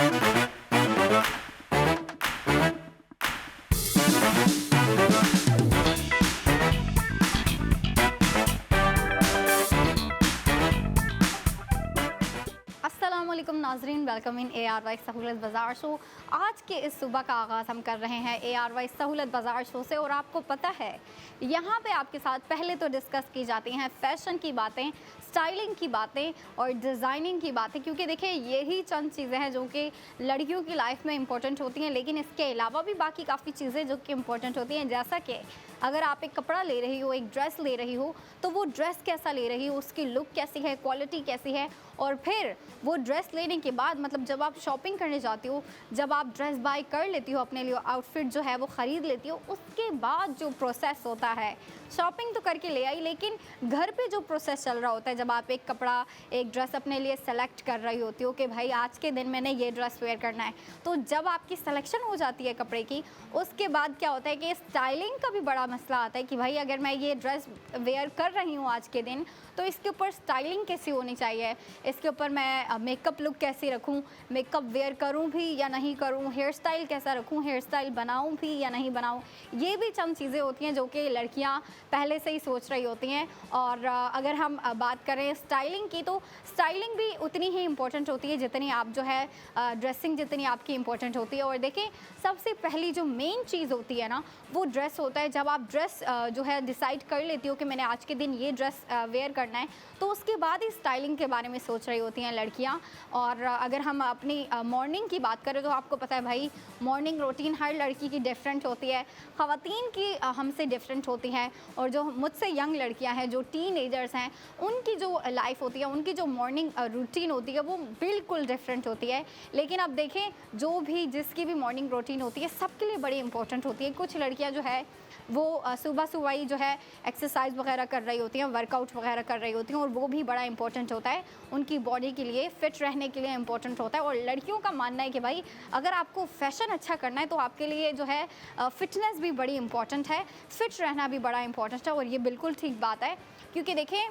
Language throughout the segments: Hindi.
अस्सलामुअलैकुम नाजरीन, वेलकम इन ARY सहूलत बाज़ार शो। आज के इस सुबह का आगाज़ हम कर रहे हैं ARY सहूलत बाज़ार शो से। और आपको पता है, यहाँ पे आपके साथ पहले तो डिस्कस की जाती हैं फ़ैशन की बातें, स्टाइलिंग की बातें और डिज़ाइनिंग की बातें, क्योंकि देखिए यही चंद चीज़ें हैं जो कि लड़कियों की लाइफ में इंपॉर्टेंट होती हैं। लेकिन इसके अलावा भी बाकी काफ़ी चीज़ें जो कि इंपॉर्टेंट होती हैं, जैसा कि अगर आप एक कपड़ा ले रही हो, एक ड्रेस ले रही हो, तो वो ड्रेस कैसा ले रही हो, उसकी लुक कैसी है, क्वालिटी कैसी है। और फिर वो ड्रेस लेने के बाद, मतलब जब आप शॉपिंग करने जाती हो, जब आप ड्रेस बाय कर लेती हो, अपने लिए आउटफिट जो है वो ख़रीद लेती हो, उसके बाद जो प्रोसेस होता है, शॉपिंग तो करके ले आई, लेकिन घर पे जो प्रोसेस चल रहा होता है, जब आप एक कपड़ा, एक ड्रेस अपने लिए सेलेक्ट कर रही होती हो कि भाई आज के दिन मैंने ये ड्रेस वेयर करना है, तो जब आपकी सिलेक्शन हो जाती है कपड़े की, उसके बाद क्या होता है कि स्टाइलिंग का भी बड़ा मसला आता है कि भाई अगर मैं ये ड्रेस वेयर कर रही हूँ आज के दिन, तो इसके ऊपर स्टाइलिंग कैसी होनी चाहिए, इसके ऊपर मैं मेकअप लुक कैसी रखूँ, मेकअप वेयर करूँ भी या नहीं करूँ, हेयर स्टाइल कैसा रखूँ, हेयर स्टाइल बनाऊँ भी या नहीं बनाऊँ। ये भी चंद चीज़ें होती हैं जो कि लड़कियाँ पहले से ही सोच रही होती हैं। और अगर हम बात करें स्टाइलिंग की, तो स्टाइलिंग भी उतनी ही इम्पोर्टेंट होती है जितनी आप जो है ड्रेसिंग जितनी आपकी इम्पोर्टेंट होती है। और देखें, सबसे पहली जो मेन चीज़ होती है ना, वो ड्रेस होता है। जब आप ड्रेस जो है डिसाइड कर लेती हो कि मैंने आज के दिन ये ड्रेस वेयर करना है, तो उसके बाद ही स्टाइलिंग के बारे में सोच रही होती हैं लड़कियां। और अगर हम अपनी मॉर्निंग की बात करें, तो आपको पता है भाई, मॉर्निंग रूटीन हर लड़की की डिफरेंट होती है, ख़वातीन की हमसे डिफरेंट होती हैं। और जो मुझसे यंग लड़कियां हैं, जो टीनेजर्स हैं, उनकी जो लाइफ होती है, उनकी जो मॉर्निंग रूटीन होती है, वो बिल्कुल डिफरेंट होती है। लेकिन अब देखें, जो भी जिसकी भी मॉर्निंग रूटीन होती है, सबके लिए बड़ी इंपॉर्टेंट होती है। कुछ लड़कियां जो है वो सुबह सुबह ही जो है एक्सरसाइज वगैरह कर रही होती हैं, वर्कआउट वगैरह कर रही होती हैं, और वो भी बड़ा इंपॉर्टेंट होता है, उनकी बॉडी के लिए, फिट रहने के लिए इंपॉर्टेंट होता है। और लड़कियों का मानना है कि भाई अगर आपको फैशन अच्छा करना है, तो आपके लिए जो है फिटनेस भी बड़ी इंपॉर्टेंट है, फिट रहना भी बड़ा इंपॉर्टेंट है। और ये बिल्कुल ठीक बात है, क्योंकि देखें,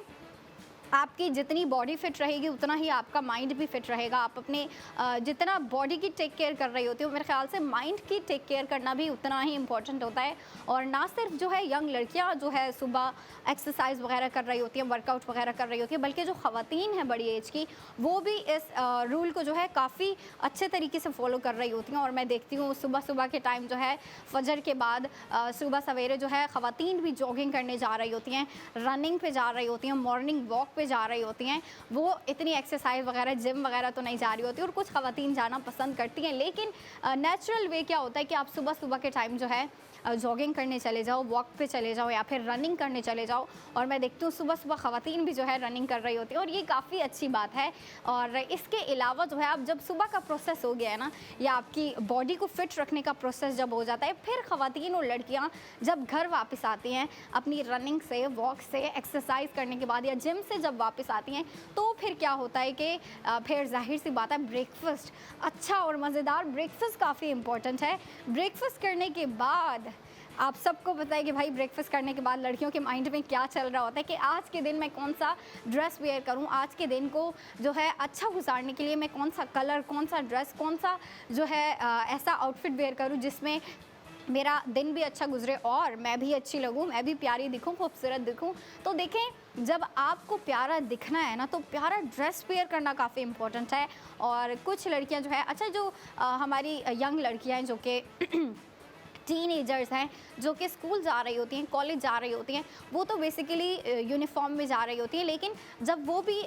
आपकी जितनी बॉडी फिट रहेगी, उतना ही आपका माइंड भी फिट रहेगा। आप अपने जितना बॉडी की टेक केयर कर रही होती हो, मेरे ख्याल से माइंड की टेक केयर करना भी उतना ही इम्पोर्टेंट होता है। और ना सिर्फ जो है यंग लड़कियां जो है सुबह एक्सरसाइज वगैरह कर रही होती हैं, वर्कआउट वगैरह कर रही होती हैं, बल्कि जो ख़वातीन हैं बड़ी एज की, वो भी इस रूल को जो है काफ़ी अच्छे तरीके से फॉलो कर रही होती हैं। और मैं देखती हूँ सुबह सुबह के टाइम जो है, फजर के बाद सुबह सवेरे जो है ख़वातीन भी जॉगिंग करने जा रही होती हैं, रनिंग पे जा रही होती हैं, मॉर्निंग वॉक पे जा रही होती हैं। वो इतनी एक्सरसाइज वगैरह, जिम वगैरह तो नहीं जा रही होती, और कुछ ख़वातीन जाना पसंद करती हैं। लेकिन नेचुरल वे क्या होता है कि आप सुबह सुबह के टाइम जो है जॉगिंग करने चले जाओ, वॉक पे चले जाओ, या फिर रनिंग करने चले जाओ। और मैं देखती हूँ सुबह सुबह ख़वातीन भी जो है रनिंग कर रही होती हैं, और ये काफ़ी अच्छी बात है। और इसके अलावा जो है, आप जब सुबह का प्रोसेस हो गया है ना, या आपकी बॉडी को फिट रखने का प्रोसेस जब हो जाता है, फिर ख़वातीन और लड़कियाँ जब घर वापस आती हैं अपनी रनिंग से, वॉक से, एक्सरसाइज करने के बाद, या जिम से जब वापस आती हैं, तो फिर क्या होता है कि फिर जाहिर सी बात है, ब्रेकफास्ट, अच्छा और मज़ेदार ब्रेकफास्ट काफ़ी इंपॉर्टेंट है। ब्रेकफास्ट करने के बाद आप सबको पता है कि भाई ब्रेकफास्ट करने के बाद लड़कियों के माइंड में क्या चल रहा होता है कि आज के दिन मैं कौन सा ड्रेस वेयर करूं, आज के दिन को जो है अच्छा गुजारने के लिए मैं कौन सा कलर, कौन सा ड्रेस, कौन सा जो है ऐसा आउटफिट वेयर करूं जिसमें मेरा दिन भी अच्छा गुजरे और मैं भी अच्छी लगूं, मैं भी प्यारी दिखूं, खूबसूरत दिखूं। तो देखें, जब आपको प्यारा दिखना है ना, तो प्यारा ड्रेस वेयर करना काफ़ी इंपॉर्टेंट है। और कुछ लड़कियां जो है, अच्छा जो हमारी यंग लड़कियां हैं जो कि टीनेजर्स हैं, जो कि स्कूल जा रही होती हैं, कॉलेज जा रही होती हैं, वो तो बेसिकली यूनिफॉर्म में जा रही होती हैं। लेकिन जब वो भी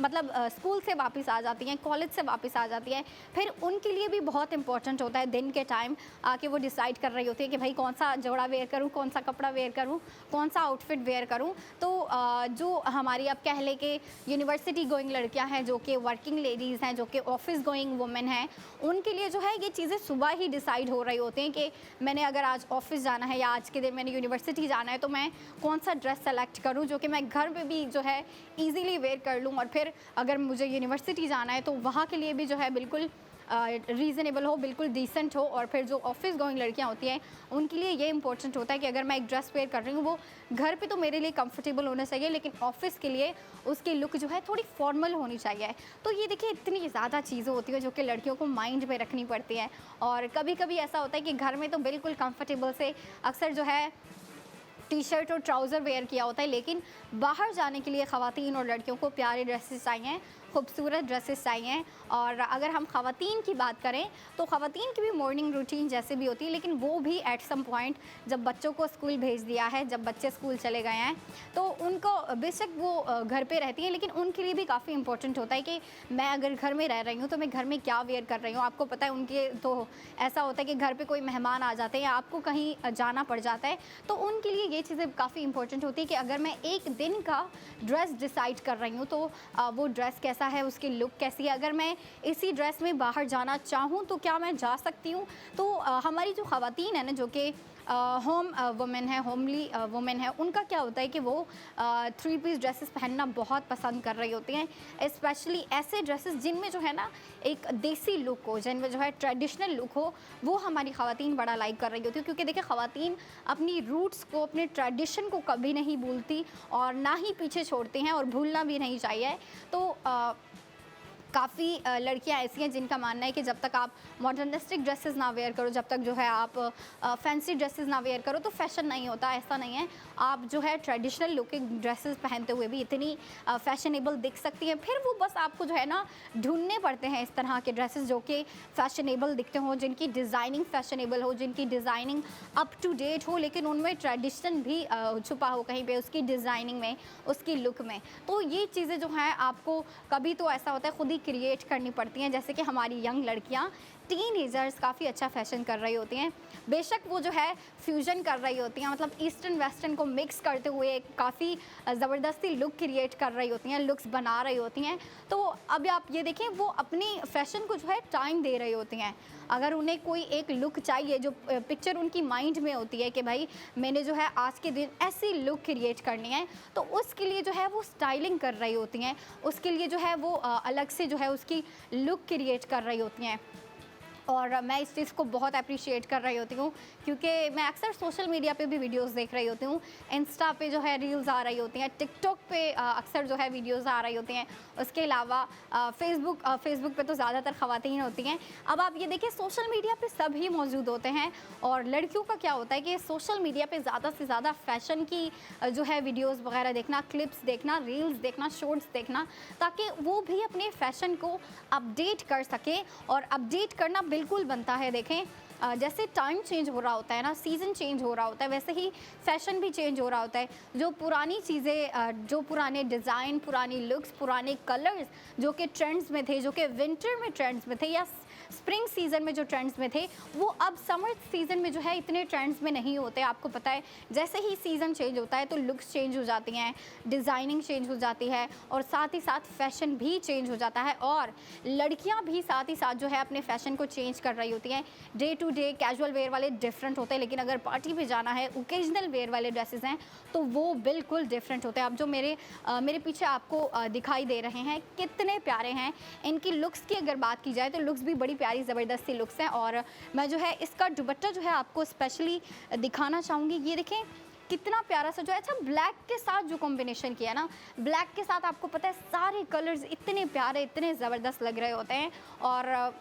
मतलब स्कूल से वापस आ जाती हैं, कॉलेज से वापस आ जाती हैं, फिर उनके लिए भी बहुत इंपॉर्टेंट होता है दिन के टाइम आके वो डिसाइड कर रही होती है कि भाई कौन सा जोड़ा वेयर करूँ, कौन सा कपड़ा वेयर करूँ, कौन सा आउटफिट वेयर करूँ। तो जो हमारी अब कह ले कि यूनिवर्सिटी गोइंग लड़कियाँ हैं, जो कि वर्किंग लेडीज़ हैं, जो कि ऑफिस गोइंग वुमेन हैं, उनके लिए जो है ये चीज़ें सुबह ही डिसाइड हो रही होती हैं कि मैंने अगर आज ऑफिस जाना है या आज के दिन मैंने यूनिवर्सिटी जाना है, तो मैं कौन सा ड्रेस सेलेक्ट करूं जो कि मैं घर पे भी जो है इजीली वेयर कर लूं, और फिर अगर मुझे यूनिवर्सिटी जाना है तो वहाँ के लिए भी जो है बिल्कुल रीज़नेबल हो, बिल्कुल डिसेंट हो। और फिर जो ऑफिस गोइंग लड़कियाँ होती हैं उनके लिए ये इंपॉर्टेंट होता है कि अगर मैं एक ड्रेस वेयर कर रही हूँ वो घर पे तो मेरे लिए कंफर्टेबल होना चाहिए, लेकिन ऑफिस के लिए उसकी लुक जो है थोड़ी फॉर्मल होनी चाहिए। तो ये देखिए इतनी ज़्यादा चीज़ें होती हैं जो कि लड़कियों को माइंड में रखनी पड़ती हैं। और कभी कभी ऐसा होता है कि घर में तो बिल्कुल कंफर्टेबल से अक्सर जो है टी शर्ट और ट्राउज़र वेयर किया होता है, लेकिन बाहर जाने के लिए ख़वातीन और लड़कियों को प्यारे ड्रेसेस चाहिए, खूबसूरत ड्रेसेस चाहिए। और अगर हम ख़वातीन की बात करें तो ख़वातीन की भी मॉर्निंग रूटीन जैसे भी होती है, लेकिन वो भी एट सम पॉइंट जब बच्चों को स्कूल भेज दिया है, जब बच्चे स्कूल चले गए हैं तो उनको बेशक वो घर पे रहती हैं, लेकिन उनके लिए भी काफ़ी इंपॉर्टेंट होता है कि मैं अगर घर में रह रही हूँ तो मैं घर में क्या वेयर कर रही हूँ। आपको पता है उनके तो ऐसा होता है कि घर पे कोई मेहमान आ जाते हैं या आपको कहीं जाना पड़ जाता है, तो उनके लिए ये चीज़ें काफ़ी इंपॉर्टेंट होती है कि अगर मैं एक दिन का ड्रेस डिसाइड कर रही हूँ तो वो ड्रेस कैसा है, उसकी लुक कैसी है, अगर मैं इसी ड्रेस में बाहर जाना चाहूँ तो क्या मैं जा सकती हूँ। तो हमारी जो ख़वातीन है ना, जो कि होम वुमेन है, होमली वुमेन है, उनका क्या होता है कि वो 3 पीस ड्रेसेस पहनना बहुत पसंद कर रही होती हैं। स्पेशली ऐसे ड्रेसेस जिनमें जो है ना एक देसी लुक हो, जिनमें जो है ट्रेडिशनल लुक हो, वो हमारी ख़वातीन बड़ा लाइक कर रही होती है। क्योंकि देखिए ख़वातीन अपनी रूट्स को, अपने ट्रेडिशन को कभी नहीं भूलती और ना ही पीछे छोड़ती हैं, और भूलना भी नहीं चाहिए। तो काफ़ी लड़कियां ऐसी हैं जिनका मानना है कि जब तक आप मॉडर्निस्टिक ड्रेसेस ना वेयर करो, जब तक जो है आप फैंसी ड्रेसेस ना वेयर करो तो फैशन नहीं होता। ऐसा नहीं है, आप जो है ट्रेडिशनल लुकिंग ड्रेसेस पहनते हुए भी इतनी फैशनेबल दिख सकती हैं। फिर वो बस आपको जो है ना ढूंढने पड़ते हैं इस तरह के ड्रेसेस जो कि फैशनेबल दिखते हों, जिनकी डिज़ाइनिंग फैशनेबल हो, जिनकी डिज़ाइनिंग अप टू डेट हो, लेकिन उनमें ट्रेडिशन भी छुपा हो कहीं पे, उसकी डिज़ाइनिंग में, उसकी लुक में। तो ये चीज़ें जो हैं आपको कभी तो ऐसा होता है खुद ही क्रिएट करनी पड़ती हैं। जैसे कि हमारी यंग लड़कियां, टीनेजर्स काफ़ी अच्छा फैशन कर रही होती हैं। बेशक वो जो है फ्यूजन कर रही होती हैं, मतलब ईस्टर्न वेस्टर्न को मिक्स करते हुए एक काफ़ी ज़बरदस्ती लुक क्रिएट कर रही होती हैं, लुक्स बना रही होती हैं। तो अब आप ये देखें, वो अपनी फैशन को जो है टाइम दे रही होती हैं। अगर उन्हें कोई एक लुक चाहिए, जो पिक्चर उनकी माइंड में होती है कि भाई मैंने जो है आज के दिन ऐसी लुक क्रिएट करनी है, तो उसके लिए जो है वो स्टाइलिंग कर रही होती हैं, उसके लिए जो है वो अलग से जो है उसकी लुक क्रिएट कर रही होती हैं। और मैं इस चीज़ को बहुत अप्रिशिएट कर रही होती हूँ, क्योंकि मैं अक्सर सोशल मीडिया पे भी वीडियोस देख रही होती हूँ। इंस्टा पे जो है रील्स आ रही होती हैं, टिकटॉक पे अक्सर जो है वीडियोस आ रही होती हैं। उसके अलावा फेसबुक पे तो ज़्यादातर ख़वातीन होती हैं। अब आप ये देखिए, सोशल मीडिया पे सभी मौजूद होते हैं, और लड़कियों का क्या होता है कि सोशल मीडिया पे ज़्यादा से ज़्यादा फ़ैशन की जो है वीडियोज़ वगैरह देखना, क्लिप्स देखना, रील्स देखना, शॉर्ट्स देखना, ताकि वो भी अपने फ़ैशन को अपडेट कर सकें। और अपडेट करना बिल्कुल बनता है। देखें, जैसे टाइम चेंज हो रहा होता है ना, सीज़न चेंज हो रहा होता है, वैसे ही फैशन भी चेंज हो रहा होता है। जो पुरानी चीज़ें, जो पुराने डिज़ाइन, पुरानी लुक्स, पुराने कलर्स जो कि ट्रेंड्स में थे, जो कि विंटर में ट्रेंड्स में थे या स्प्रिंग सीज़न में जो ट्रेंड्स में थे, वो अब समर सीज़न में जो है इतने ट्रेंड्स में नहीं होते। आपको पता है, जैसे ही सीज़न चेंज होता है तो लुक्स चेंज हो जाती हैं, डिज़ाइनिंग चेंज हो जाती है, और साथ ही साथ फैशन भी चेंज हो जाता है। और लड़कियां भी साथ ही साथ जो है अपने फैशन को चेंज कर रही होती हैं। Day to day casual wear वाले डिफरेंट होते हैं, लेकिन अगर पार्टी पे जाना है, ओकेजनल वेयर वाले ड्रेसेस हैं, तो वो बिल्कुल डिफरेंट होते हैं। अब जो मेरे पीछे आपको दिखाई दे रहे हैं, कितने प्यारे हैं। इनकी लुक्स की अगर बात की जाए तो लुक्स भी बड़ी प्यारी ज़बरदस्ती लुक्स हैं। और मैं जो है इसका दुपट्टा जो है आपको स्पेशली दिखाना चाहूँगी। ये देखें कितना प्यारा सा जो है, अच्छा ब्लैक के साथ जो कॉम्बिनेशन किया है ना, ब्लैक के साथ आपको पता है सारे कलर्स इतने प्यारे, इतने ज़बरदस्त लग रहे होते हैं। और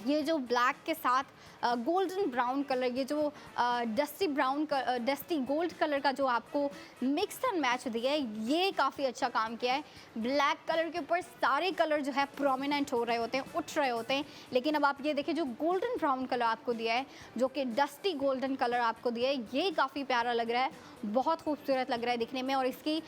ये जो ब्लैक के साथ गोल्डन ब्राउन कलर, ये जो डस्टी गोल्ड कलर का जो आपको मिक्स एंड मैच दिया है, ये काफ़ी अच्छा काम किया है। ब्लैक कलर के ऊपर सारे कलर जो है प्रोमिनेंट हो रहे होते हैं, उठ रहे होते हैं। लेकिन अब आप ये देखिए, जो गोल्डन ब्राउन कलर आपको दिया है, जो कि डस्टी गोल्डन कलर आपको दिया है, ये काफ़ी प्यारा लग रहा है, बहुत खूबसूरत लग रहा है दिखने में। और इसकी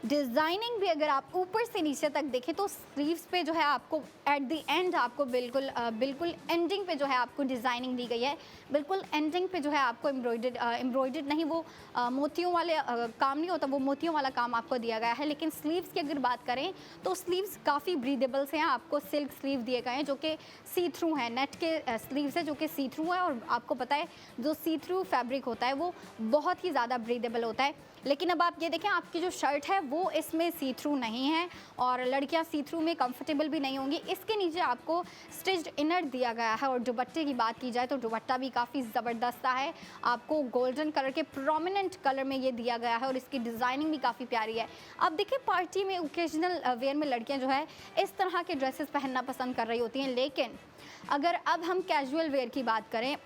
डिज़ाइनिंग भी अगर आप ऊपर से नीचे तक देखें तो स्लीव्स पे जो है आपको एट द एंड आपको बिल्कुल एंडिंग पे जो है आपको डिज़ाइनिंग दी गई है। बिल्कुल एंडिंग पे जो है आपको एम्ब्रॉयडर्ड नहीं, वो मोतियों वाले काम नहीं होता, वो मोतियों वाला काम आपको दिया गया है। लेकिन स्लीव्स की अगर बात करें तो स्लीव्स काफ़ी ब्रीदेबल से हैं। आपको सिल्क स्लीव दिए गए हैं जो कि सी थ्रू हैं, नेट के स्लीव्स है जो कि सी थ्रू है। और आपको पता है जो सी थ्रू फैब्रिक होता है वो बहुत ही ज़्यादा ब्रीदेबल होता है। लेकिन अब आप ये देखें, आपकी जो शर्ट है वो इसमें सी थ्रू नहीं है और लड़कियां सी थ्रू में कंफर्टेबल भी नहीं होंगी। इसके नीचे आपको स्टिच्ड इनर दिया गया है। और दुपट्टे की बात की जाए तो दुपट्टा भी काफ़ी ज़बरदस्त है, आपको गोल्डन कलर के प्रोमिनेंट कलर में ये दिया गया है और इसकी डिज़ाइनिंग भी काफ़ी प्यारी है। अब देखिए, पार्टी में, ओकेजनल वेयर में लड़कियाँ जो है इस तरह के ड्रेसेस पहनना पसंद कर रही होती हैं। लेकिन अगर अब हम कैजुअल वेयर की बात करें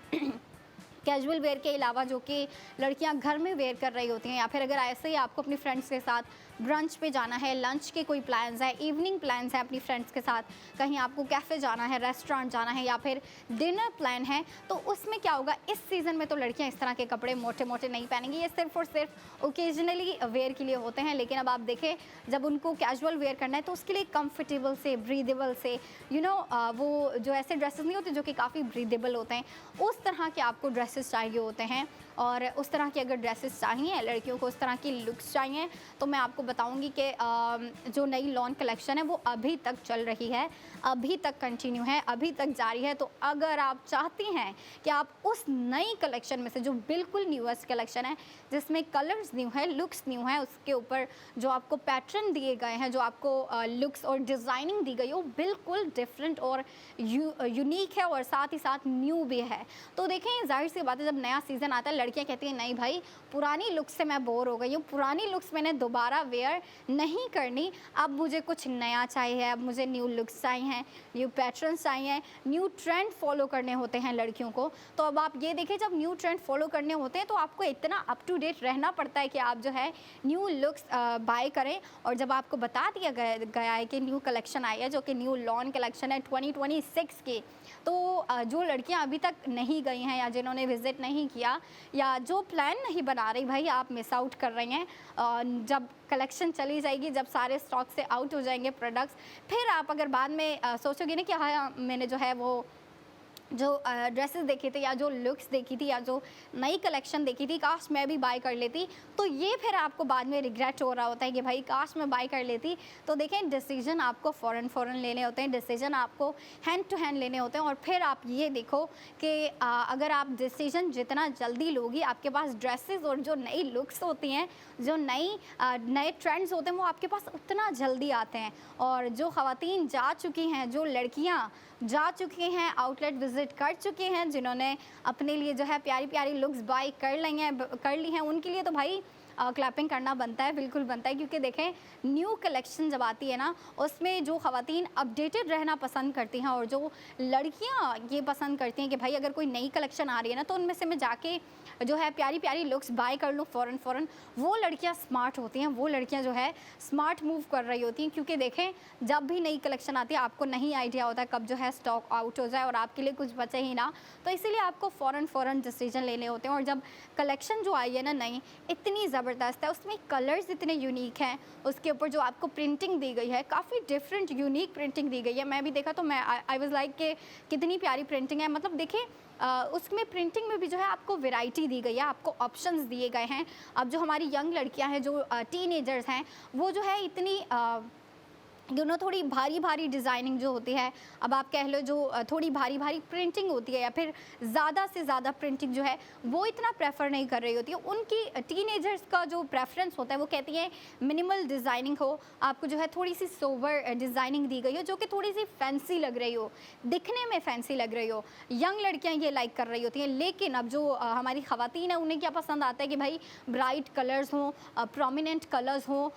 कैजुअल वेयर के अलावा जो कि लड़कियां घर में वेयर कर रही होती हैं, या फिर अगर ऐसे ही आपको अपनी फ्रेंड्स के साथ ब्रंच पे जाना है, लंच के कोई प्लान्स है, इवनिंग प्लान्स है अपनी फ्रेंड्स के साथ, कहीं आपको कैफ़े जाना है, रेस्टोरेंट जाना है, या फिर डिनर प्लान है, तो उसमें क्या होगा, इस सीज़न में तो लड़कियां इस तरह के कपड़े मोटे मोटे नहीं पहनेंगी। ये सिर्फ और सिर्फ ओकेजनली वेयर के लिए होते हैं। लेकिन अब आप देखें, जब उनको कैजुअल वेयर करना है तो उसके लिए कंफर्टेबल से, ब्रीदेबल से, वो जो ऐसे ड्रेसेस नहीं होते जो कि काफ़ी ब्रीदेबल होते हैं, उस तरह के आपको ड्रेसेस चाहिए होते हैं। और उस तरह की अगर ड्रेसेस चाहिए लड़कियों को, उस तरह की लुक्स चाहिए, तो मैं आपको बताऊंगी कि जो नई लॉन्च कलेक्शन है वो अभी तक चल रही है, अभी तक कंटिन्यू है, अभी तक जारी है। तो अगर आप चाहती हैं कि आप उस नई कलेक्शन में से, जो बिल्कुल न्यूएस्ट कलेक्शन है, जिसमें कलर्स न्यू है, लुक्स न्यू है, उसके ऊपर जो आपको पैटर्न दिए गए हैं, जो आपको लुक्स और डिज़ाइनिंग दी गई है, वो बिल्कुल डिफरेंट और यूनिक है और साथ ही साथ न्यू भी है। तो देखें, जाहिर सी बात है, जब नया सीज़न आता है लड़कियां कहती हैं नहीं भाई, पुरानी लुक्स से मैं बोर हो गई हूँ, पुरानी लुक्स मैंने दोबारा वेयर नहीं करनी, अब मुझे कुछ नया चाहिए, अब मुझे न्यू लुक्स चाहिए, न्यू पैटर्न्स चाहिए, न्यू ट्रेंड फॉलो करने होते हैं लड़कियों को। तो अब आप ये देखें, जब न्यू ट्रेंड फॉलो करने होते हैं तो आपको इतना अप टू डेट रहना पड़ता है कि आप जो है न्यू लुक्स बाय करें। और जब आपको बता दिया गया है कि न्यू कलेक्शन आई है, जो कि न्यू लॉन्च कलेक्शन है 2026 की, तो जो लड़कियां अभी तक नहीं गई हैं या जिन्होंने विज़िट नहीं किया या जो प्लान नहीं बना रही, भाई आप मिस आउट कर रही हैं। जब कलेक्शन चली जाएगी, जब सारे स्टॉक से आउट हो जाएंगे प्रोडक्ट्स, फिर आप अगर बाद में सोचोगे ना कि हाँ, मैंने जो है वो जो ड्रेसेस देखे थे या जो लुक्स देखी थी या जो नई कलेक्शन देखी थी, काश मैं भी बाय कर लेती, तो ये फिर आपको बाद में रिग्रेट हो रहा होता है कि भाई काश मैं बाय कर लेती। तो देखें, डिसीजन आपको फ़ौरन लेने होते हैं, डिसीजन आपको हैंड टू हैंड लेने होते हैं। और फिर आप ये देखो कि अगर आप डिसीजन जितना जल्दी लोगी, आपके पास ड्रेसेस और जो नई लुक्स होती हैं, जो नए ट्रेंड्स होते हैं, वो आपके पास उतना जल्दी आते हैं। और जो ख़वातीन जा चुकी हैं, जो लड़कियाँ जा चुकी हैं, आउटलेट विज़िट कर चुके हैं, जिन्होंने अपने लिए जो है प्यारी प्यारी लुक्स बाय कर ली हैं, उनके लिए तो भाई क्लैपिंग करना बनता है, बिल्कुल बनता है। क्योंकि देखें, न्यू कलेक्शन जब आती है ना, उसमें जो ख़वातीन अपडेटेड रहना पसंद करती हैं और जो लड़कियां ये पसंद करती हैं कि भाई अगर कोई नई कलेक्शन आ रही है ना, तो उनमें से मैं जाके जो है प्यारी प्यारी लुक्स बाय कर लूँ फ़ौरन, वो लड़कियां स्मार्ट होती हैं, वो लड़कियां जो है स्मार्ट मूव कर रही होती हैं। क्योंकि देखें, जब भी नई कलेक्शन आती है आपको नहीं आइडिया होता कब जो है स्टॉक आउट हो जाए और आपके लिए कुछ बचे ही ना, तो इसीलिए आपको फ़ौरन डिसीजन लेने होते हैं। और जब कलेक्शन जो आई है ना नई, इतनी ज़बरदस्त है, उसमें कलर्स इतने यूनिक हैं, उसके ऊपर जो आपको प्रिंटिंग दी गई है, काफ़ी डिफरेंट यूनिक प्रिंटिंग दी गई है। मैं भी देखा तो मैं आई वाज लाइक कि कितनी प्यारी प्रिंटिंग है। मतलब देखिए, उसमें प्रिंटिंग में भी जो है आपको वैरायटी दी गई है, आपको ऑप्शंस दिए गए हैं। अब जो हमारी यंग लड़कियां हैं, जो टीनेजर्स हैं, वो जो है इतनी थोड़ी भारी डिज़ाइनिंग जो होती है, अब आप कह लो जो थोड़ी भारी प्रिंटिंग होती है या फिर ज़्यादा से ज़्यादा प्रिंटिंग जो है, वो इतना प्रेफर नहीं कर रही होती है। उनकी टीनेजर्स का जो प्रेफरेंस होता है, वो कहती है मिनिमल डिज़ाइनिंग हो, आपको जो है थोड़ी सी सोबर डिज़ाइनिंग दी गई हो, जो कि थोड़ी सी फैंसी लग रही हो, दिखने में फैंसी लग रही हो। यंग लड़कियाँ ये लाइक कर रही होती हैं। लेकिन अब जो हमारी ख़वातीन है, उन्हें क्या पसंद आता है कि भाई ब्राइट कलर्स हों, प्रोमिनेंट कलर्स हों,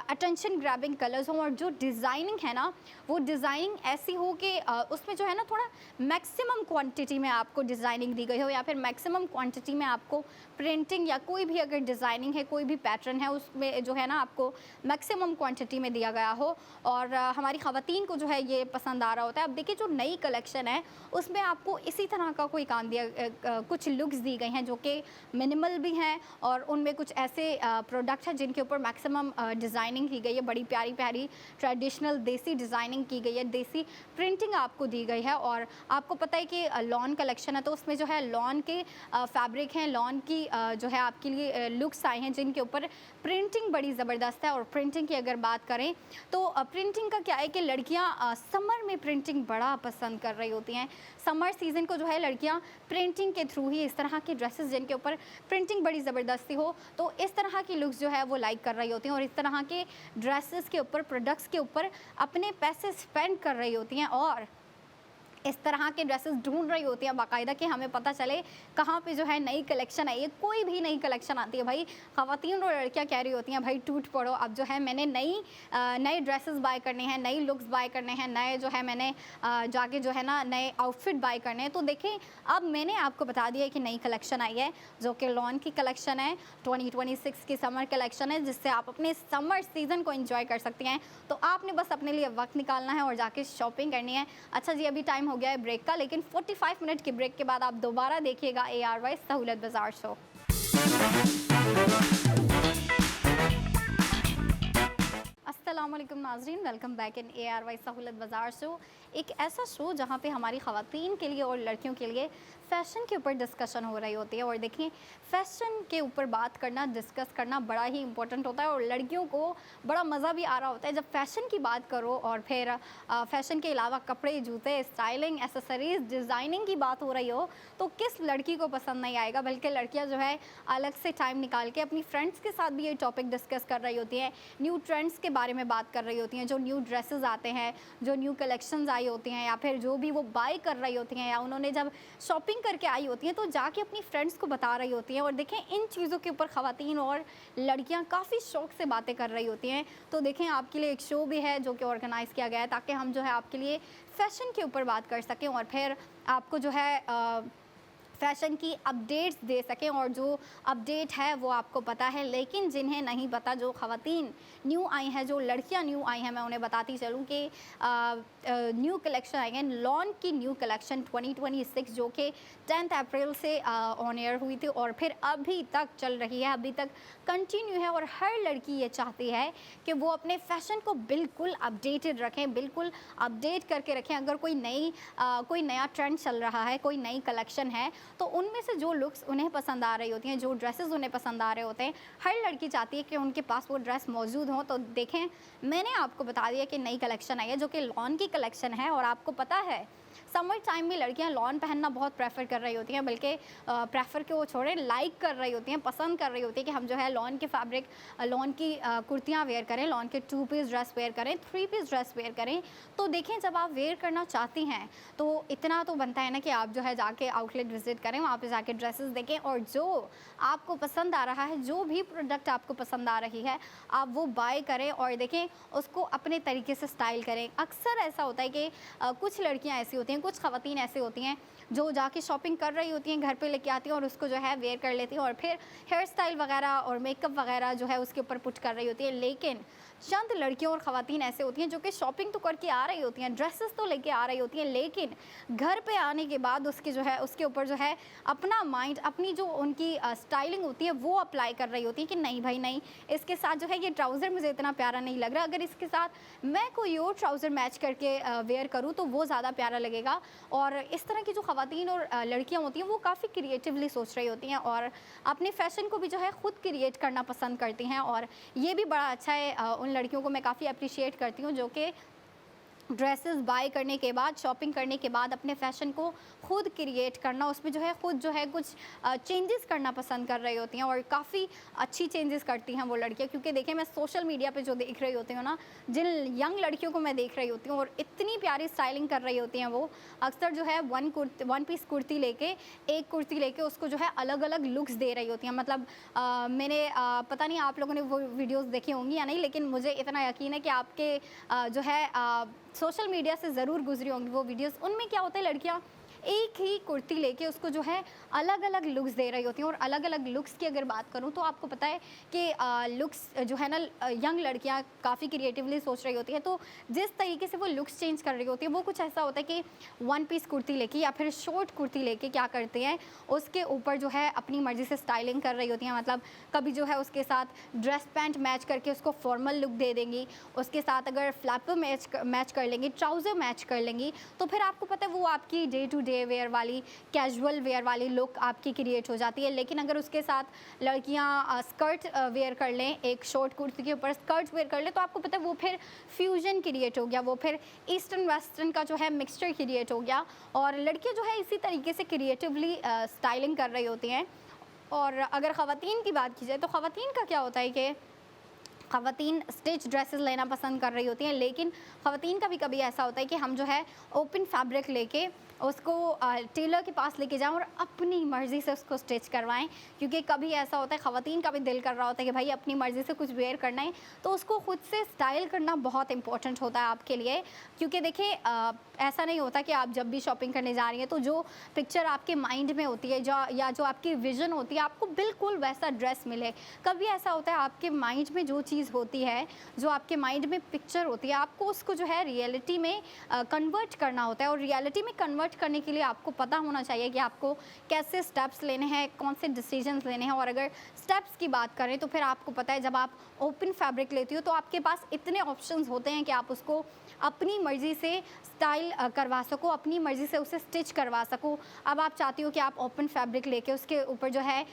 अटेंशन ग्रैबिंग कलर्स हों, और जो डिज़ाइनिंग है ना, वो डिज़ाइनिंग ऐसी हो कि उसमें जो है ना थोड़ा मैक्सिमम क्वांटिटी में आपको डिज़ाइनिंग दी गई हो, या फिर मैक्सिमम क्वांटिटी में आपको प्रिंटिंग या कोई भी अगर डिज़ाइनिंग है, कोई भी पैटर्न है, उसमें जो है ना आपको मैक्सिमम क्वांटिटी में दिया गया हो। और हमारी ख़वातीन को जो है ये पसंद आ रहा होता है। अब देखिए, जो नई कलेक्शन है उसमें आपको इसी तरह का कोई काम दिया, कुछ लुक्स दी गई हैं जो कि मिनिमल भी हैं, और उनमें कुछ ऐसे प्रोडक्ट हैं जिनके ऊपर मैक्सिमम डिज़ाइनिंग की गई है, बड़ी प्यारी ट्रेडिशनल देसी डिज़ाइनिंग की गई है, देसी प्रिंटिंग आपको दी गई है। और आपको पता है कि लॉन कलेक्शन है, तो उसमें जो है लॉन के फैब्रिक हैं, लॉन की जो है आपके लिए लुक्स आए हैं जिनके ऊपर प्रिंटिंग बड़ी ज़बरदस्त है। और प्रिंटिंग की अगर बात करें तो प्रिंटिंग का क्या है कि लड़कियां समर में प्रिंटिंग बड़ा पसंद कर रही होती हैं। समर सीज़न को जो है लड़कियां प्रिंटिंग के थ्रू ही, इस तरह की ड्रेसेस जिनके ऊपर प्रिंटिंग बड़ी ज़बरदस्ती हो, तो इस तरह की लुक्स जो है वो लाइक कर रही होती हैं और इस तरह के ड्रेसेस के ऊपर, प्रोडक्ट्स के ऊपर अपने पैसे स्पेंड कर रही होती हैं और इस तरह के ड्रेसेस ढूंढ रही होती हैं बाकायदा कि हमें पता चले कहाँ पे जो है नई कलेक्शन आई है। कोई भी नई कलेक्शन आती है भाई, ख़वातीन और लड़कियाँ कह रही होती हैं भाई टूट पड़ो, अब जो है मैंने नए ड्रेसेस बाय करने हैं, नई लुक्स बाय करने हैं, नए जो है मैंने जाके जो है ना नए आउटफिट बाय करने हैं। तो देखें, अब मैंने आपको बता दिया कि नई कलेक्शन आई है जो कि लॉन की कलेक्शन है, 2026 की समर कलेक्शन है, जिससे आप अपने समर सीज़न को एंजॉय कर सकती हैं। तो आपने बस अपने लिए वक्त निकालना है और जाके शॉपिंग करनी है। अच्छा जी, अभी टाइम हो गया है ब्रेक का, लेकिन 45 मिनट के ब्रेक के बाद आप दोबारा देखिएगा ARY सहूलत बाजार शो। अस्सलामुअलैकुम नाजरीन, वेलकम बैक इन ARY सहूलत बाजार शो। एक ऐसा शो जहाँ पे हमारी ख़वातीन के लिए और लड़कियों के लिए फ़ैशन के ऊपर डिस्कशन हो रही होती है। और देखिए, फ़ैशन के ऊपर बात करना, डिस्कस करना बड़ा ही इंपॉर्टेंट होता है और लड़कियों को बड़ा मज़ा भी आ रहा होता है जब फ़ैशन की बात करो। और फिर फ़ैशन के अलावा कपड़े, जूते, स्टाइलिंग, एसेसरीज़, डिज़ाइनिंग की बात हो रही हो तो किस लड़की को पसंद नहीं आएगा। बल्कि लड़कियाँ जो है अलग से टाइम निकाल के अपनी फ्रेंड्स के साथ भी ये टॉपिक डिस्कस कर रही होती हैं, न्यू ट्रेंड्स के बारे में बात कर रही होती हैं, जो न्यू ड्रेसेस आते हैं, जो न्यू कलेक्शंस आई होती हैं, या फिर जो भी वो बाय कर रही होती हैं, या उन्होंने जब शॉपिंग करके आई होती हैं तो जाके अपनी फ्रेंड्स को बता रही होती हैं। और देखें, इन चीज़ों के ऊपर ख़वातीन और लड़कियां काफ़ी शौक़ से बातें कर रही होती हैं। तो देखें, आपके लिए एक शो भी है जो कि ऑर्गेनाइज़ किया गया है ताकि हम जो है आपके लिए फ़ैशन के ऊपर बात कर सकें और फिर आपको जो है फ़ैशन की अपडेट्स दे सकें। और जो अपडेट है वो आपको पता है, लेकिन जिन्हें नहीं पता, जो ख़वातीन न्यू आई हैं, जो लड़कियां न्यू आई हैं, मैं उन्हें बताती चलूँ कि न्यू कलेक्शन आई है, लॉन की न्यू कलेक्शन 2026, जो कि 10 अप्रैल से ऑन एयर हुई थी और फिर अभी तक चल रही है, अभी तक कंटिन्यू है। और हर लड़की ये चाहती है कि वो अपने फ़ैशन को बिल्कुल अपडेटेड रखें, बिल्कुल अपडेट करके रखें। अगर कोई नया ट्रेंड चल रहा है, कोई नई कलेक्शन है, तो उनमें से जो लुक्स उन्हें पसंद आ रही होती हैं, जो ड्रेसेस उन्हें पसंद आ रहे होते हैं, हर लड़की चाहती है कि उनके पास वो ड्रेस मौजूद हो। तो देखें, मैंने आपको बता दिया कि नई कलेक्शन आई है जो कि लॉन की कलेक्शन है। और आपको पता है समर टाइम में लड़कियां लॉन पहनना बहुत प्रेफर कर रही होती हैं, बल्कि प्रेफर के वो छोड़े, लाइक कर रही होती हैं, पसंद कर रही होती हैं कि हम जो है लॉन के फैब्रिक, लॉन की कुर्तियाँ वेयर करें, लॉन के 2 पीस ड्रेस वेयर करें, 3 पीस ड्रेस वेयर करें। तो देखें, जब आप वेयर करना चाहती हैं तो इतना तो बनता है ना कि आप जो है जाके आउटलेट विजिट करें, वहाँ पे जाके ड्रेसेस देखें और जो आपको पसंद आ रहा है, जो भी प्रोडक्ट आपको पसंद आ रही है, आप वो बाय करें और देखें, उसको अपने तरीके से स्टाइल करें। अक्सर ऐसा होता है कि कुछ लड़कियाँ ऐसी होती हैं, कुछ ख़वातीन ऐसी होती हैं जो जाके शॉपिंग कर रही होती हैं, घर पे लेके आती हैं और उसको जो है वेयर कर लेती हैं और फिर हेयर स्टाइल वगैरह और मेकअप वगैरह जो है उसके ऊपर पुट कर रही होती है। लेकिन चंद लड़कियों और ख़वातीन ऐसे होती हैं जो कि शॉपिंग तो करके आ रही होती हैं, ड्रेसेस तो लेके आ रही होती हैं, लेकिन घर पे आने के बाद उसके जो है उसके ऊपर जो है अपना माइंड, अपनी जो उनकी स्टाइलिंग होती है वो अप्लाई कर रही होती है कि नहीं भाई नहीं, इसके साथ जो है ये ट्राउज़र मुझे इतना प्यारा नहीं लग रहा, अगर इसके साथ मैं कोई और ट्राउज़र मैच करके वेयर करूँ तो वो ज़्यादा प्यारा लगेगा। और इस तरह की जो ख़वातीन और लड़कियाँ होती हैं वो काफ़ी क्रिएटिवली सोच रही होती हैं और अपने फ़ैशन को भी जो है ख़ुद क्रिएट करना पसंद करती हैं। और ये भी बड़ा अच्छा है, उन लड़कियों को मैं काफ़ी अप्रिशिएट करती हूँ जो कि ड्रेसेस बाय करने के बाद, शॉपिंग करने के बाद अपने फ़ैशन को खुद क्रिएट करना, उसमें जो है खुद जो है कुछ चेंजेस करना पसंद कर रही होती हैं और काफ़ी अच्छी चेंजेस करती हैं वो लड़कियां। क्योंकि देखिए, मैं सोशल मीडिया पे जो देख रही होती हूँ ना, जिन यंग लड़कियों को मैं देख रही होती हूँ और इतनी प्यारी स्टाइलिंग कर रही होती हैं वो, अक्सर जो है वन पीस कुर्ती लेके, एक कुर्ती लेके उसको जो है अलग अलग लुक्स दे रही होती हैं। मतलब मैंने पता नहीं आप लोगों ने वो वीडियोज़ देखी होंगी या नहीं, लेकिन मुझे इतना यकीन है कि आपके जो है सोशल मीडिया से ज़रूर गुजरी होंगी वो वीडियोस। उनमें क्या होता है, लड़कियां एक ही कुर्ती लेके उसको जो है अलग अलग लुक्स दे रही होती हैं। और अलग अलग लुक्स की अगर बात करूँ तो आपको पता है कि लुक्स जो है ना, यंग लड़कियाँ काफ़ी क्रिएटिवली सोच रही होती हैं, तो जिस तरीके से वो लुक्स चेंज कर रही होती है वो कुछ ऐसा होता है कि वन पीस कुर्ती लेके या फिर शॉर्ट कुर्ती लेके क्या करते हैं, उसके ऊपर जो है अपनी मर्ज़ी से स्टाइलिंग कर रही होती हैं। मतलब कभी जो है उसके साथ ड्रेस पैंट मैच करके उसको फॉर्मल लुक दे देंगी, उसके साथ अगर फ्लैपर मैच कर लेंगी, ट्राउज़र मैच कर लेंगी, तो फिर आपको पता है वो आपकी डे टू डे वेयर वाली, कैजुअल वेयर वाली लुक आपकी क्रिएट हो जाती है। लेकिन अगर उसके साथ लड़कियां स्कर्ट वेयर कर लें, एक शॉर्ट कुर्ती के ऊपर स्कर्ट वेयर कर लें, तो आपको पता है वो फिर फ्यूजन क्रिएट हो गया, वो फिर ईस्टर्न वेस्टर्न का जो है मिक्सचर क्रिएट हो गया। और लड़कियां जो है इसी तरीके से क्रिएटिवली स्टाइलिंग कर रही होती हैं। और अगर ख़वातीन की बात की जाए तो ख़वातीन का क्या होता है कि ख़वातीन स्टिच ड्रेसेस लेना पसंद कर रही होती हैं, लेकिन ख़वातीन का भी कभी ऐसा होता है कि हम जो है ओपन फैब्रिक लेके उसको टेलर के पास लेके जाएं और अपनी मर्ज़ी से उसको स्टिच करवाएं। क्योंकि कभी ऐसा होता है ख़वातीन का भी दिल कर रहा होता है कि भाई अपनी मर्ज़ी से कुछ वेयर करना है, तो उसको ख़ुद से स्टाइल करना बहुत इंपॉर्टेंट होता है आपके लिए। क्योंकि देखिए ऐसा नहीं होता कि आप जब भी शॉपिंग करने जा रही हैं तो जो पिक्चर आपके माइंड में होती है या जो आपकी विज़न होती है आपको बिल्कुल वैसा ड्रेस मिले। कभी ऐसा होता है आपके माइंड में जो चीज़ होती है, जो आपके माइंड में पिक्चर होती है, आपको उसको जो है रियलिटी में कन्वर्ट करना होता है। और रियलिटी में कन्वर्ट करने के लिए आपको पता होना चाहिए कि आपको कैसे स्टेप्स लेने हैं, कौन से डिसीजंस लेने हैं। और अगर स्टेप्स की बात करें तो फिर आपको पता है जब आप ओपन फैब्रिक लेती हो तो आपके पास इतने ऑप्शंस होते हैं कि आप उसको अपनी मर्ज़ी से स्टाइल करवा सको, अपनी मर्ज़ी से उसे स्टिच करवा सको। अब आप चाहती हो कि आप ओपन फैब्रिक लेके उसके ऊपर जो है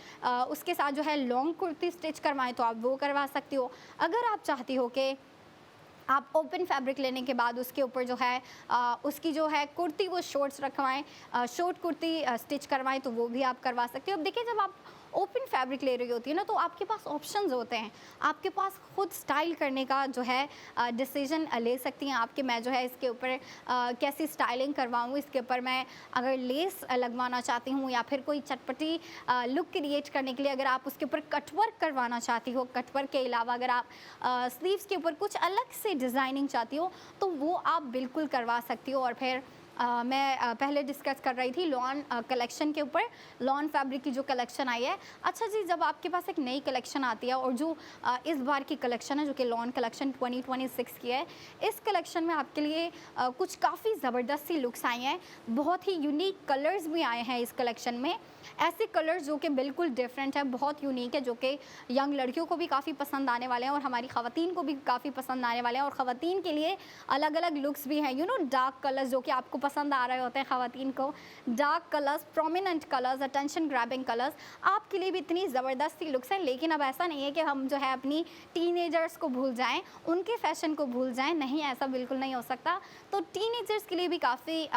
उसके साथ जो है लॉन्ग कुर्ती स्टिच करवाएं तो आप वो करवा सकती हो। अगर आप चाहती हो कि आप ओपन फैब्रिक लेने के बाद उसके ऊपर जो है उसकी जो है कुर्ती वो शॉर्ट्स रखवाएं, शॉर्ट कुर्ती स्टिच करवाएं तो वो भी आप करवा सकते हो। अब देखिए जब आप ओपन फैब्रिक ले रही होती है ना तो आपके पास ऑप्शंस होते हैं, आपके पास खुद स्टाइल करने का जो है डिसीजन ले सकती हैं आप कि मैं जो है इसके ऊपर कैसी स्टाइलिंग करवाऊँ, इसके ऊपर मैं अगर लेस लगवाना चाहती हूँ या फिर कोई चटपटी लुक क्रिएट करने के लिए अगर आप उसके ऊपर कटवर्क करवाना चाहती हो, कटवर्क के अलावा अगर आप स्लीव्स के ऊपर कुछ अलग से डिज़ाइनिंग चाहती हो तो वो आप बिल्कुल करवा सकती हो। और फिर मैं पहले डिस्कस कर रही थी लॉन कलेक्शन के ऊपर, लॉन फैब्रिक की जो कलेक्शन आई है। अच्छा जी, जब आपके पास एक नई कलेक्शन आती है और जो इस बार की कलेक्शन है जो कि लॉन कलेक्शन 2026 की है, इस कलेक्शन में आपके लिए कुछ काफ़ी ज़बरदस्त सी लुक्स आई हैं, बहुत ही यूनिक कलर्स भी आए हैं इस कलेक्शन में। ऐसे कलर्स जो कि बिल्कुल डिफरेंट है, बहुत यूनिक है, जो कि यंग लड़कियों को भी काफ़ी पसंद आने वाले हैं और हमारी ख़वातीन को भी काफ़ी पसंद आने वाले हैं। और ख़वातीन के लिए अलग अलग लुक्स भी हैं, डार्क कलर्स जो कि आपको पसंद आ रहे होते हैं ख़वातीन को, dark colours, prominent colours, attention grabbing colours, आपके लिए भी इतनी ज़बरदस्त सी लुक्स हैं। लेकिन अब ऐसा नहीं है कि हम जो है अपनी टीनेजर्स को भूल जाएँ, उनके फ़ैशन को भूल जाएँ, नहीं, ऐसा बिल्कुल नहीं हो सकता। तो टीनेजर्स के लिए भी काफ़ी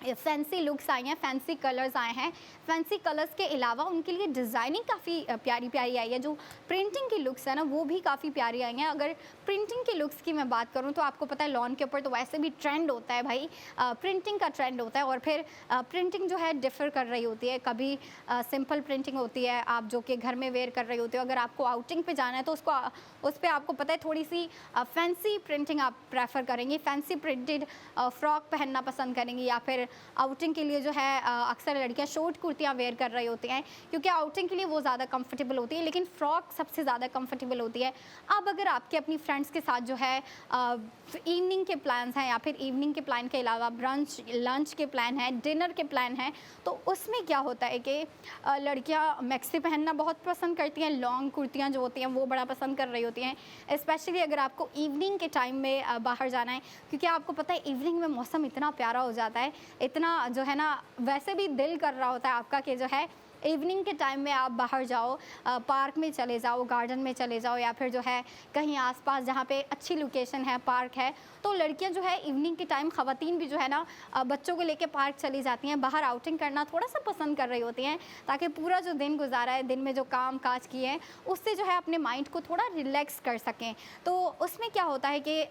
फैंसी लुक्स आई हैं, फैंसी कलर्स आए हैं। फैंसी कलर्स के अलावा उनके लिए डिज़ाइनिंग काफ़ी प्यारी प्यारी आई है, जो प्रिंटिंग की लुक्स है ना वो भी काफ़ी प्यारी आई हैं। अगर प्रिंटिंग की लुक्स की मैं बात करूं तो आपको पता है लॉन के ऊपर तो वैसे भी ट्रेंड होता है भाई, प्रिंटिंग का ट्रेंड होता है। और फिर प्रिंटिंग जो है डिफ़र कर रही होती है, कभी सिंपल प्रिंटिंग होती है आप जो कि घर में वेयर कर रही होती हो, अगर आपको आउटिंग पे जाना है तो उस पर आपको पता है थोड़ी सी फैंसी प्रिंटिंग आप प्रेफर करेंगे, फैंसी प्रिंटेड फ्रॉक पहनना पसंद करेंगी। या फिर आउटिंग के लिए जो है अक्सर लड़कियां शॉर्ट कुर्तियां वेयर कर रही होती हैं क्योंकि आउटिंग के लिए वो ज़्यादा कंफर्टेबल होती है, लेकिन फ्रॉक सबसे ज़्यादा कंफर्टेबल होती है। अब अगर आपके अपनी फ्रेंड्स के साथ जो है इवनिंग के प्लान्स हैं या फिर इवनिंग के प्लान के अलावा ब्रंच, लंच के प्लान है, डिनर के प्लान हैं, तो उसमें क्या होता है कि लड़कियां मैक्सी पहनना बहुत पसंद करती हैं, लॉन्ग कुर्तियां जो होती हैं वो बड़ा पसंद कर रही होती हैं, स्पेशली अगर आपको इवनिंग के टाइम में बाहर जाना है। क्योंकि आपको पता है इवनिंग में मौसम इतना प्यारा हो जाता है, इतना जो है ना वैसे भी दिल कर रहा होता है आपका कि जो है इवनिंग के टाइम में आप बाहर जाओ, पार्क में चले जाओ, गार्डन में चले जाओ, या फिर जो है कहीं आसपास जहाँ पे अच्छी लोकेशन है, पार्क है, तो लड़कियां जो है इवनिंग के टाइम, ख़वातीन भी जो है ना बच्चों को लेके पार्क चली जाती हैं, बाहर आउटिंग करना थोड़ा सा पसंद कर रही होती हैं ताकि पूरा जो दिन गुजारा है, दिन में जो काम काज किए हैं उससे जो है अपने माइंड को थोड़ा रिलैक्स कर सकें। तो उसमें क्या होता है कि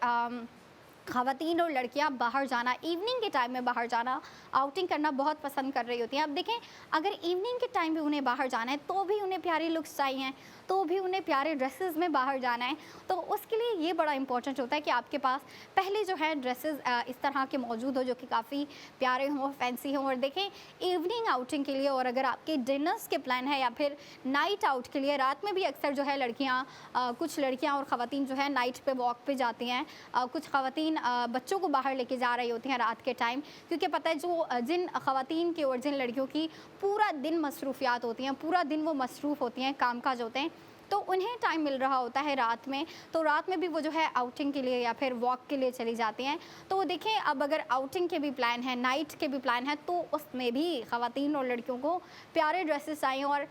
ख़वातीन और लड़कियां बाहर जाना, इवनिंग के टाइम में बाहर जाना, आउटिंग करना बहुत पसंद कर रही होती हैं। अब देखें, अगर इवनिंग के टाइम भी उन्हें बाहर जाना है तो भी उन्हें प्यारी लुक्स चाहिए, तो भी उन्हें प्यारे ड्रेसेस में बाहर जाना है, तो उसके लिए ये बड़ा इंपॉर्टेंट होता है कि आपके पास पहले जो है ड्रेसेस इस तरह के मौजूद हो जो कि काफ़ी प्यारे हों, फैंसी हों। और देखें, इवनिंग आउटिंग के लिए और अगर आपके डिनर्स के प्लान है या फिर नाइट आउट के लिए, रात में भी अक्सर जो है लड़कियाँ, कुछ लड़कियाँ और ख़वातीन जो है नाइट पे वॉक पे जाती हैं, कुछ ख़वातीन बच्चों को बाहर लेके जा रही होती हैं रात के टाइम, क्योंकि पता है जो जिन ख़वातीन की और जिन लड़कियों की पूरा दिन मसरूफियात होती हैं, पूरा दिन वो मसरूफ़ होती हैं, कामकाज होते हैं, तो उन्हें टाइम मिल रहा होता है रात में, तो रात में भी वो जो है आउटिंग के लिए या फिर वॉक के लिए चली जाती हैं। तो देखें, अब अगर आउटिंग के भी प्लान है, नाइट के भी प्लान है, तो उसमें भी ख़वातीन और लड़कियों को प्यारे ड्रेसेस चाहिए। और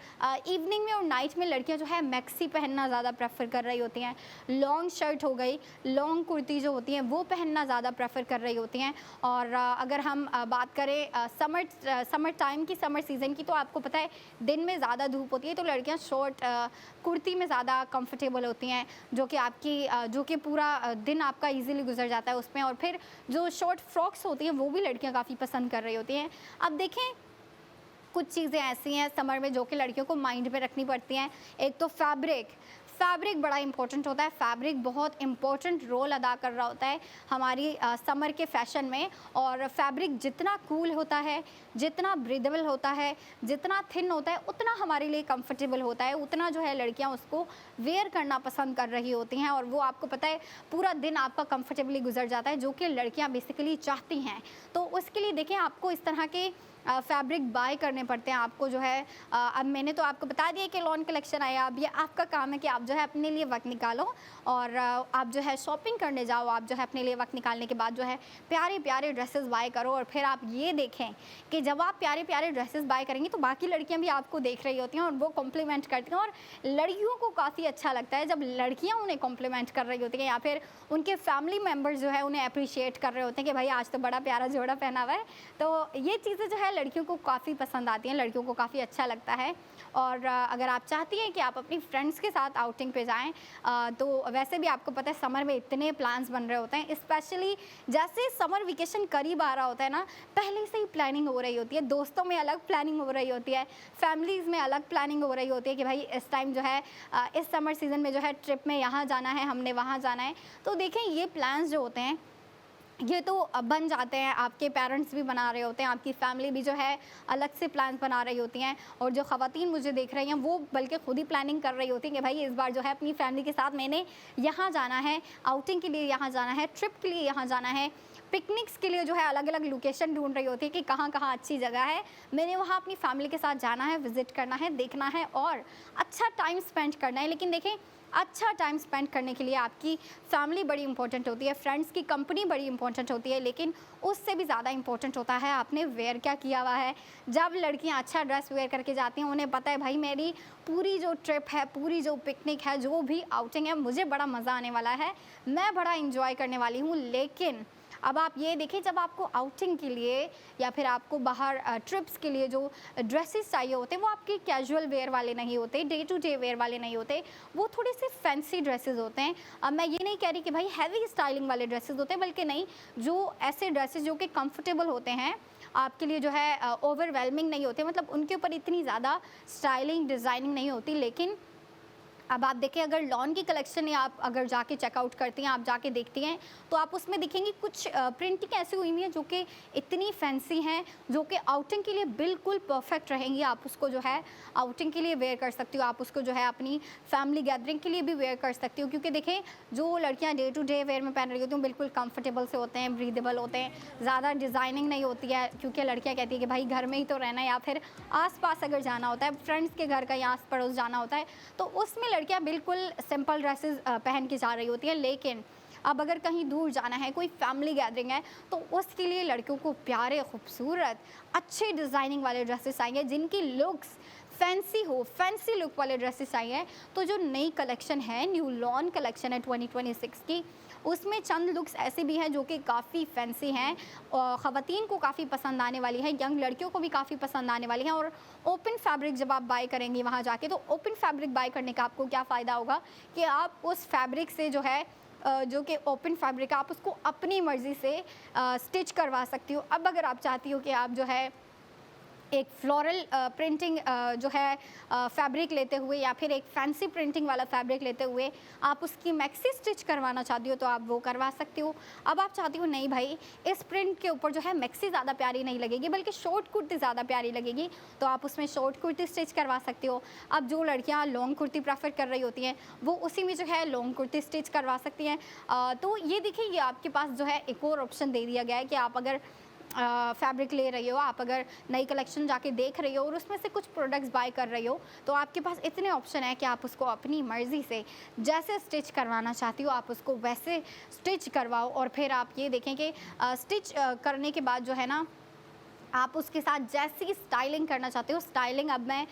इवनिंग में और नाइट में लड़कियां जो है मैक्सी पहनना ज़्यादा प्रेफर कर रही होती हैं, लॉन्ग शर्ट हो गई, लॉन्ग कुर्ती जो होती हैं वो पहनना ज़्यादा प्रेफर कर रही होती हैं। और अगर हम बात करें समर टाइम की, समर सीज़न की, तो आपको पता है दिन में ज़्यादा धूप होती है, तो लड़कियाँ शॉर्ट कुर्ती में ज़्यादा कंफर्टेबल होती हैं, जो कि पूरा दिन आपका इजीली गुजर जाता है उसमें। और फिर जो शॉर्ट फ्रॉक्स होती हैं वो भी लड़कियां काफ़ी पसंद कर रही होती हैं। अब देखें, कुछ चीज़ें ऐसी हैं समर में जो कि लड़कियों को माइंड में रखनी पड़ती हैं। एक तो फैब्रिक बड़ा इंपॉर्टेंट होता है। फैब्रिक बहुत इंपॉर्टेंट रोल अदा कर रहा होता है हमारी समर के फैशन में। और फैब्रिक जितना कूल होता है, जितना ब्रीदेबल होता है, जितना थिन होता है, उतना हमारे लिए कंफर्टेबल होता है, उतना जो है लड़कियां उसको वेयर करना पसंद कर रही होती हैं। और वो आपको पता है पूरा दिन आपका कंफर्टेबली गुजर जाता है, जो कि लड़कियां बेसिकली चाहती हैं। तो उसके लिए देखें, आपको इस तरह के फैब्रिक बाय करने पड़ते हैं आपको जो है। अब मैंने तो आपको बता दिया कि लॉन कलेक्शन आया, अब ये आपका काम है कि आप जो है अपने लिए वक्त निकालो और आप जो है शॉपिंग करने जाओ। आप जो है अपने लिए वक्त निकालने के बाद जो है प्यारे प्यारे ड्रेसेस बाय करो। और फिर आप ये देखें कि जब आप प्यारे प्यारे ड्रेसेस बाय करेंगी तो बाकी लड़कियां भी आपको देख रही होती हैं और वो कॉम्प्लीमेंट करती हैं। और लड़कियों को काफ़ी अच्छा लगता है जब लड़कियाँ उन्हें कॉम्प्लीमेंट कर रही होती हैं, या फिर उनके फैमिली मेम्बर्स जो है उन्हें अप्रिशिएट कर रहे होते हैं कि भाई आज तो बड़ा प्यारा जोड़ा पहना हुआ है। तो ये चीज़ें जो है लड़कियों को काफ़ी पसंद आती हैं, लड़कियों को काफ़ी अच्छा लगता है। और अगर आप चाहती हैं कि आप अपनी फ्रेंड्स के साथ आउटिंग पे जाएं, तो वैसे भी आपको पता है समर में इतने प्लान्स बन रहे होते हैं, स्पेशली जैसे समर वेकेशन करीब आ रहा होता है ना, पहले से ही प्लानिंग हो रही होती है। दोस्तों में अलग प्लानिंग हो रही होती है, फैमिलीज़ में अलग प्लानिंग हो रही होती है कि भाई इस टाइम जो है इस समर सीज़न में जो है ट्रिप में यहाँ जाना है, हमने वहाँ जाना है। तो देखें, ये प्लान्स जो होते हैं ये तो बन जाते हैं, आपके पेरेंट्स भी बना रहे होते हैं, आपकी फैमिली भी जो है अलग से प्लान्स बना रही होती हैं। और जो ख़वातीन मुझे देख रही हैं वो बल्कि खुद ही प्लानिंग कर रही होती हैं कि भाई इस बार जो है अपनी फैमिली के साथ मैंने यहाँ जाना है, आउटिंग के लिए यहाँ जाना है, ट्रिप के लिए यहाँ जाना है, पिकनिक्स के लिए जो है अलग अलग लोकेशन ढूंढ रही होती है कि कहाँ कहाँ अच्छी जगह है, मैंने वहाँ अपनी फैमिली के साथ जाना है, विज़िट करना है, देखना है और अच्छा टाइम स्पेंड करना है। लेकिन देखें, अच्छा टाइम स्पेंड करने के लिए आपकी फैमिली बड़ी इंपॉर्टेंट होती है, फ्रेंड्स की कंपनी बड़ी इंपॉर्टेंट होती है, लेकिन उससे भी ज़्यादा इंपॉर्टेंट होता है आपने वेयर क्या किया हुआ है। जब लड़कियां अच्छा ड्रेस वेयर करके जाती हैं, उन्हें पता है भाई मेरी पूरी जो ट्रिप है, पूरी जो पिकनिक है, जो भी आउटिंग है, मुझे बड़ा मज़ा आने वाला है, मैं बड़ा इंजॉय करने वाली हूँ। लेकिन अब आप ये देखें, जब आपको आउटिंग के लिए या फिर आपको बाहर ट्रिप्स के लिए जो ड्रेसेस चाहिए होते हैं वो आपके कैजुअल वेयर वाले नहीं होते, डे टू डे वेयर वाले नहीं होते, वो थोड़े से फैंसी ड्रेसेस होते हैं। अब मैं ये नहीं कह रही कि भाई हैवी स्टाइलिंग वाले ड्रेसेस होते हैं, बल्कि नहीं, जो ऐसे ड्रेसेस जो कि कंफर्टेबल होते हैं आपके लिए, जो है ओवरवेलमिंग नहीं होते, मतलब उनके ऊपर इतनी ज़्यादा स्टाइलिंग डिज़ाइनिंग नहीं होती। लेकिन अब आप देखें, अगर लॉन की कलेक्शन या आप अगर जाके चेकआउट करती हैं, आप जाके देखती हैं, तो आप उसमें दिखेंगी कुछ प्रिंटिंग ऐसी हुई हुई है जो कि इतनी फैंसी हैं, जो कि आउटिंग के लिए बिल्कुल परफेक्ट रहेंगी। आप उसको जो है आउटिंग के लिए वेयर कर सकती हो, आप उसको जो है अपनी फैमिली गैदरिंग के लिए भी वेयर कर सकती हो। क्योंकि देखें, जो लड़कियाँ डे टू डे वेयर में पहन रही होती हैं बिल्कुल कंफर्टेबल से होते हैं, ब्रीदेबल होते हैं, ज़्यादा डिज़ाइनिंग नहीं होती है, क्योंकि लड़कियाँ कहती है कि भाई घर में ही तो रहना है, या फिर आस-पास अगर जाना होता है, फ्रेंड्स के घर का या आस पड़ोस जाना होता है, तो उसमें लड़कियां बिल्कुल सिंपल ड्रेसेस पहन के जा रही होती हैं। लेकिन अब अगर कहीं दूर जाना है, कोई फैमिली गैदरिंग है, तो उसके लिए लड़कियों को प्यारे, खूबसूरत, अच्छे डिज़ाइनिंग वाले ड्रेसेस चाहिए, जिनकी लुक्स फैंसी हो, फैंसी लुक वाले ड्रेसेस चाहिए। तो जो नई कलेक्शन है, न्यू लॉन कलेक्शन है 2026 की, उसमें चंद लुक्स ऐसे भी हैं जो कि काफ़ी फैंसी हैं और ख़वातीन को काफ़ी पसंद आने वाली हैं, यंग लड़कियों को भी काफ़ी पसंद आने वाली हैं। और ओपन फैब्रिक जब आप बाय करेंगी वहाँ जाके, तो ओपन फैब्रिक बाय करने का आपको क्या फ़ायदा होगा कि आप उस फैब्रिक से जो है जो कि ओपन फैब्रिक है, आप उसको अपनी मर्ज़ी से स्टिच करवा सकती हो। अब अगर आप चाहती हो कि आप जो है एक फ्लोरल प्रिंटिंग जो है फैब्रिक लेते हुए या फिर एक फैंसी प्रिंटिंग वाला फैब्रिक लेते हुए आप उसकी मैक्सी स्टिच करवाना चाहती हो तो आप वो करवा सकती हो। अब आप चाहती हो नहीं भाई, इस प्रिंट के ऊपर जो है मैक्सी ज़्यादा प्यारी नहीं लगेगी बल्कि शॉर्ट कुर्ती ज़्यादा प्यारी लगेगी, तो आप उसमें शॉर्ट कुर्ती स्टिच करवा सकती हो। अब जो लड़कियाँ लॉन्ग कुर्ती प्रेफर कर रही होती हैं वो उसी में जो है लॉन्ग कुर्ती स्टिच करवा सकती हैं। तो ये देखिए, ये आपके पास जो है एक और ऑप्शन दे दिया गया है कि आप अगर फैब्रिक ले रही हो, आप अगर नई कलेक्शन जाके देख रही हो और उसमें से कुछ प्रोडक्ट्स बाय कर रही हो, तो आपके पास इतने ऑप्शन है कि आप उसको अपनी मर्ज़ी से जैसे स्टिच करवाना चाहती हो आप उसको वैसे स्टिच करवाओ। और फिर आप ये देखें कि स्टिच करने के बाद जो है ना, आप उसके साथ जैसी स्टाइलिंग करना चाहते हो स्टाइलिंग, अब मैं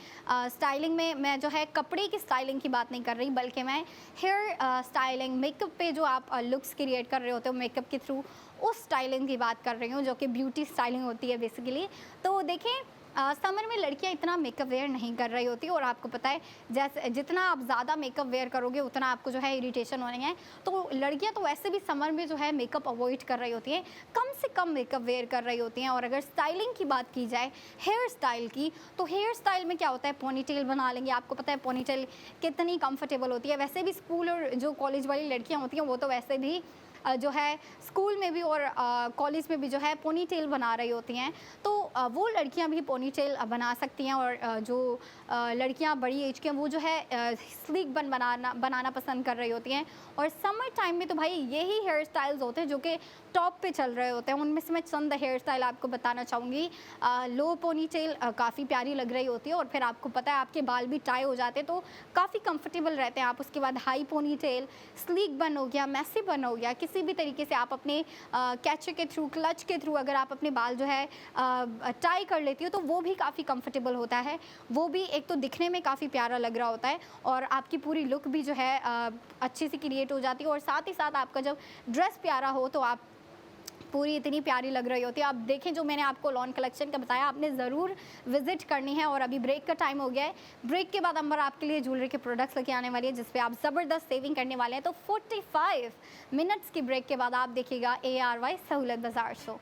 स्टाइलिंग में मैं जो है कपड़े की स्टाइलिंग की बात नहीं कर रही बल्कि मैं हेयर स्टाइलिंग, मेकअप पे जो आप लुक्स क्रिएट कर रहे होते हो मेकअप के थ्रू, उस स्टाइलिंग की बात कर रही हूँ जो कि ब्यूटी स्टाइलिंग होती है बेसिकली। तो देखें, समर में लड़कियां इतना मेकअप वेयर नहीं कर रही होती और आपको पता है जैसे जितना आप ज़्यादा मेकअप वेयर करोगे उतना आपको जो है इरिटेशन होने हैं। तो लड़कियां तो वैसे भी समर में जो है मेकअप अवॉइड कर रही होती हैं, कम से कम मेकअप वेयर कर रही होती हैं। और अगर स्टाइलिंग की बात की जाए हेयर स्टाइल की, तो हेयर स्टाइल में क्या होता है, पोनीटेल बना लेंगे। आपको पता है पोनीटेल कितनी कंफर्टेबल होती है। वैसे भी स्कूल और जो कॉलेज वाली लड़कियाँ होती हैं वो तो वैसे भी जो है स्कूल में भी और कॉलेज में भी जो है पोनीटेल बना रही होती हैं, तो वो लड़कियां भी पोनीटेल बना सकती हैं। और जो लड़कियां बड़ी एज की हैं वो जो है स्लीक बनाना पसंद कर रही होती हैं। और समर टाइम में तो भाई यही हेयर स्टाइल्स होते हैं जो कि टॉप पे चल रहे होते हैं। उनमें से मैं चंद हेयर स्टाइल आपको बताना चाहूँगी। लो पोनीटेल काफ़ी प्यारी लग रही होती है और फिर आपको पता है आपके बाल भी टाई हो जाते हैं तो काफ़ी कंफर्टेबल रहते हैं आप। उसके बाद हाई पोनीटेल, स्लीक बन हो गया, मैसी बन हो गया, किसी भी तरीके से आप अपने कैचर के थ्रू, क्लच के थ्रू अगर आप अपने बाल जो है टाई कर लेती हो तो वो भी काफ़ी कंफर्टेबल होता है। वो भी एक तो दिखने में काफ़ी प्यारा लग रहा होता है और आपकी पूरी लुक भी जो है अच्छी सी क्रिएट हो जाती है। और साथ ही साथ आपका जब ड्रेस प्यारा हो तो आप पूरी इतनी प्यारी लग रही होती है। आप देखें जो मैंने आपको लॉन कलेक्शन का बताया आपने ज़रूर विजिट करनी है। और अभी ब्रेक का टाइम हो गया है। ब्रेक के बाद अंबर आपके लिए ज्वेलरी के प्रोडक्ट्स लेके आने वाली है जिस पे आप ज़बरदस्त सेविंग करने वाले हैं। तो 45 मिनट्स की ब्रेक के बाद आप देखिएगा ARY सहूलत बाज़ार शो।